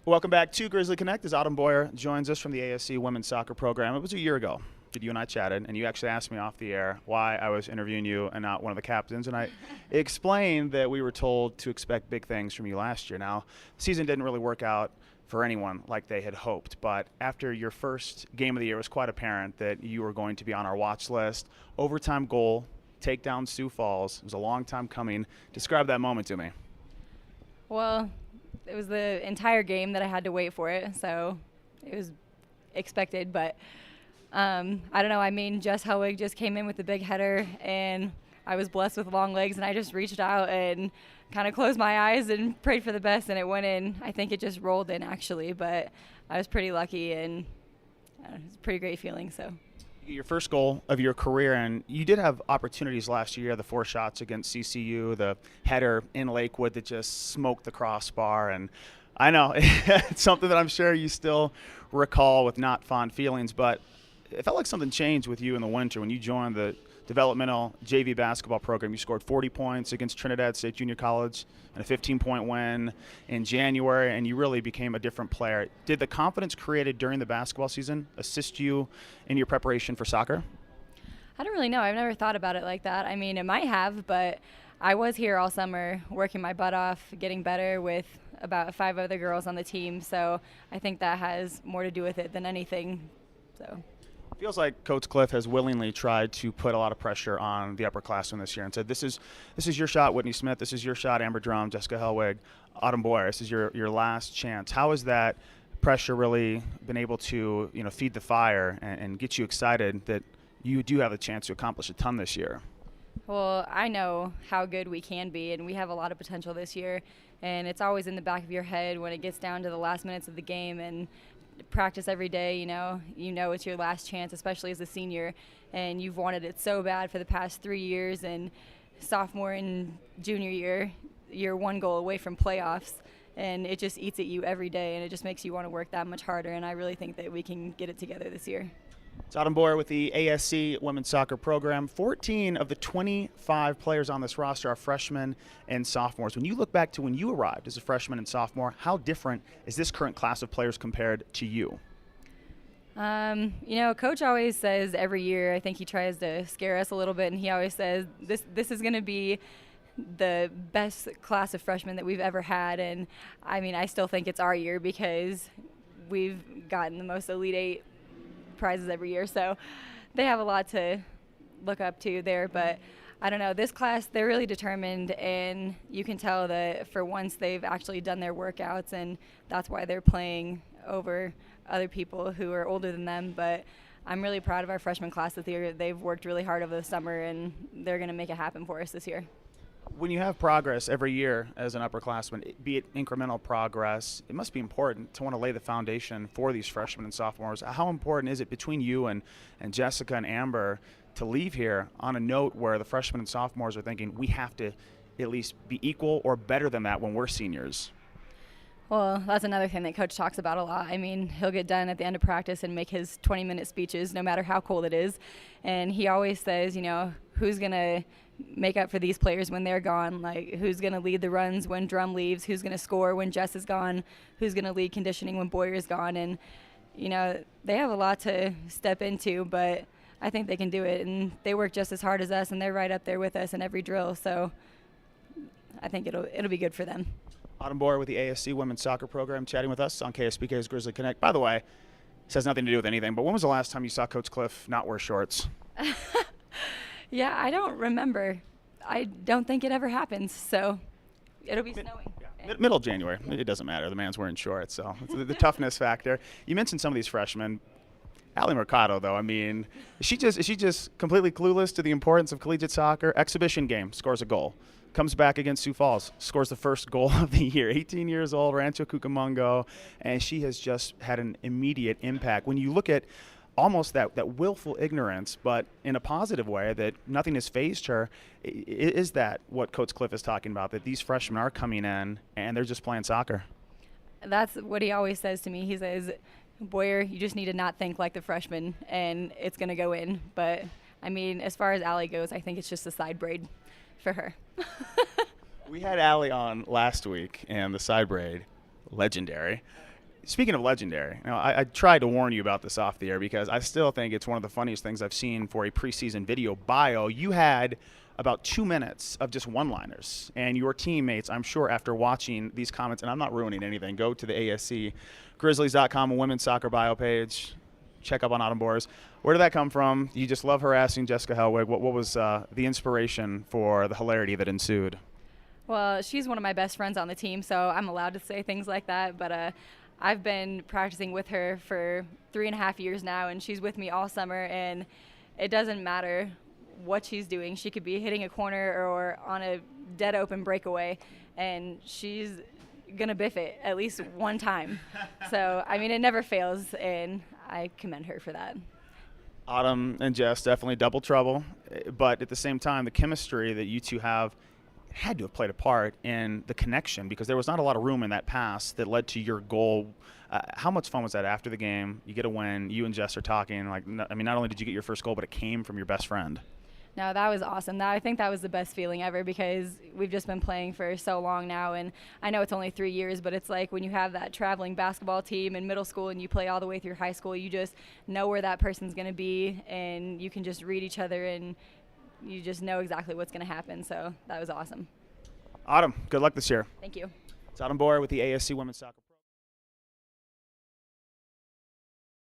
Welcome back to Grizzly Connect as Autumn Boyer joins us from the ASC Women's Soccer Program. It was a year ago that you and I chatted, and you actually asked me off the air why I was interviewing you and not one of the captains, and I explained that we were told to expect big things from you last year. Now, the season didn't really work out for anyone like they had hoped, but after your first game of the year, it was quite apparent that you were going to be on our watch list. Overtime goal, take down Sioux Falls. It was a long time coming. Describe that moment to me. Well, it was the entire game that I had to wait for it, so it was expected. But I don't know. I mean, Jess Helwig just came in with the big header, and I was blessed with long legs, and I just reached out and kind of closed my eyes and prayed for the best, and it went in. I think it just rolled in, actually, but I was pretty lucky, and it was a pretty great feeling. So. Your first goal of your career, and you did have opportunities last year, the 4 shots against CCU, the header in Lakewood that just smoked the crossbar, and I know it's something that I'm sure you still recall with not fond feelings, but it felt like something changed with you in the winter when you joined the developmental JV basketball program. You scored 40 points against Trinidad State Junior College and a 15-point win in January, and you really became a different player. Did the confidence created during the basketball season assist you in your preparation for soccer? I don't really know. I've never thought about it like that. I mean, it might have, but I was here all summer working my butt off, getting better with about 5 other girls on the team, so I think that has more to do with it than anything. So. Feels like Coach Cliff has willingly tried to put a lot of pressure on the upperclassmen this year and said, this is your shot, Whitney Smith. This is your shot, Amber Drum, Jessica Helwig, Autumn Boyer. This is your last chance. How has that pressure really been able to feed the fire and get you excited that you do have a chance to accomplish a ton this year? Well, I know how good we can be, and we have a lot of potential this year. And it's always in the back of your head when it gets down to the last minutes of the game, and practice every day, you know it's your last chance, especially as a senior, and you've wanted it so bad for the past 3 years, and sophomore and junior year, you're 1 goal away from playoffs, and it just eats at you every day, and it just makes you want to work that much harder, and I really think that we can get it together this year. It's Autumn Boyer with the ASC Women's Soccer Program. 14 of the 25 players on this roster are freshmen and sophomores. When you look back to when you arrived as a freshman and sophomore, how different is this current class of players compared to you? Coach always says every year, I think he tries to scare us a little bit, and he always says this is going to be the best class of freshmen that we've ever had. And, I mean, I still think it's our year because we've gotten the most Elite 8 prizes every year, so they have a lot to look up to there. But I don't know, this class, they're really determined, and you can tell that for once they've actually done their workouts, and that's why they're playing over other people who are older than them. But I'm really proud of our freshman class this year. They've worked really hard over the summer, and they're going to make it happen for us this year. When you have progress every year as an upperclassman, be it incremental progress, it must be important to want to lay the foundation for these freshmen and sophomores. How important is it between you and Jessica and Amber to leave here on a note where the freshmen and sophomores are thinking we have to at least be equal or better than that when we're seniors? Well, that's another thing that Coach talks about a lot. I mean, he'll get done at the end of practice and make his 20-minute speeches no matter how cold it is. And he always says, who's going to make up for these players when they're gone, like who's going to lead the runs when Drum leaves, who's going to score when Jess is gone, who's going to lead conditioning when Boyer is gone. And, they have a lot to step into, but I think they can do it. And they work just as hard as us, and they're right up there with us in every drill. So I think it'll be good for them. Autumn Boyer with the ASC Women's Soccer Program chatting with us on KSPK's Grizzly Connect. By the way, this has nothing to do with anything, but when was the last time you saw Coach Cliff not wear shorts? Yeah, I don't remember. I don't think it ever happens, so it'll be snowing. Yeah. Middle of January. It doesn't matter. The man's wearing shorts, so it's the toughness factor. You mentioned some of these freshmen. Allie Mercado, though, I mean, is she just completely clueless to the importance of collegiate soccer? Exhibition game, scores a goal. Comes back against Sioux Falls, scores the first goal of the year. 18 years old, Rancho Cucamonga, and she has just had an immediate impact. When you look at almost that willful ignorance, but in a positive way, that nothing has fazed her, is that what Coach Cliff is talking about, that these freshmen are coming in and they're just playing soccer? That's what he always says to me. He says, Boyer, you just need to not think like the freshmen, and it's going to go in. But, I mean, as far as Allie goes, I think it's just a side braid for her. We had Allie on last week, and the side braid, legendary. Speaking of legendary, I tried to warn you about this off the air because I still think it's one of the funniest things I've seen for a preseason video bio. You had about 2 minutes of just one-liners, and your teammates, I'm sure after watching these comments, and I'm not ruining anything, go to the ASC Grizzlies.com, a women's soccer bio page, check up on Autumn Boers. Where did that come from? You just love harassing Jessica Helwig. What was the inspiration for the hilarity that ensued? Well, she's one of my best friends on the team, so I'm allowed to say things like that, but I've been practicing with her for 3.5 years now, and she's with me all summer, and it doesn't matter what she's doing. She could be hitting a corner or on a dead open breakaway, and she's going to biff it at least one time. So, I mean, it never fails, and I commend her for that. Autumn and Jess, definitely double trouble, but at the same time, the chemistry that you two have had to have played a part in the connection because there was not a lot of room in that pass that led to your goal. How much fun was that after the game? You get a win, you and Jess are talking. Not only did you get your first goal, but it came from your best friend. No, that was awesome. I think that was the best feeling ever because we've just been playing for so long now, and I know it's only 3 years, but it's like when you have that traveling basketball team in middle school and you play all the way through high school, you just know where that person's going to be, and you can just read each other, and you just know exactly what's going to happen. So that was awesome. Autumn, good luck this year. Thank you. It's Autumn Boer with the ASC Women's Soccer.